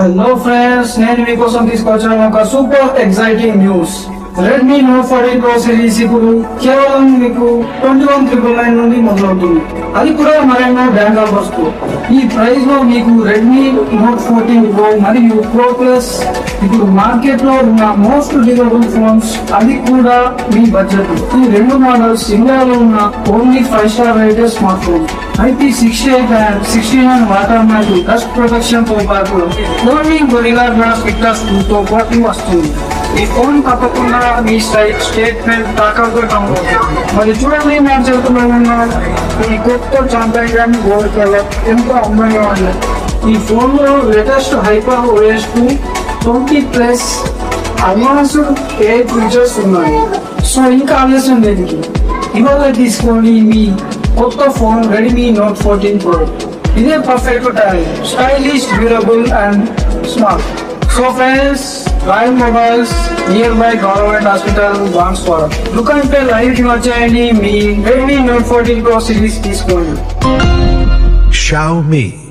Hello friends, నేను మీకోసం తీసుకొచ్చాను ఒక super exciting news. Redmi note 14 Pro series ఇప్పుడు కేవలం మీకు 21,999 నుండి మొదలవుతుంది. అది కూడా మరెన్నో బ్రాండ్ ఆఫర్స్ తో. ఈ ప్రైస్ లో మీకు రెడ్మీ నోట్ 14 Pro మరియు Pro Plus ఇప్పుడు మార్కెట్ లో ఉన్న మోస్ట్ డ్యూరబుల్ ఫోన్స్, అది కూడా మీ బడ్జెట్. ఈ రెండు మోడల్స్ ఇండియాలో ఉన్న only 5 star rated smart phone. IP68 and 69 water మ్యాట్ డస్ట్ ప్రొటెక్షన్ తో పాటు కోడింగ్ గొరిల్లా గ్లాస్ ఫిట్నెస్ తో పాటు వస్తుంది. ఈ ఫోన్ తప్పకుండా మీ స్టేట్మెంట్ తాకట్టు కమ్ముతుంది. మరి చూడండి, నేను చెబుతున్నాను, ఈ కొత్త చాంపియన్ గోల్డ్ కలర్ ఎంతో అందంగా ఉంది. ఈ ఫోన్ లో latest hyper OS 20+ advanced AI features ఉన్నాయి. సో ఇంకా ఆలస్యం దేనికి, ఇవాళ తీసుకోండి మీ కొత్త ఫోన్ రెడ్మీ నోట్ 14 Pro. ఇదే perfect time, stylish, durable and smart. So friends, live mobiles near by government hospital Banswada దుకాణంపై లైవ్ కి వచ్చేయండి. మీ రెడ్మీ నోట్ 14 Pro సిరీస్ తీసుకోండి. Xiaomi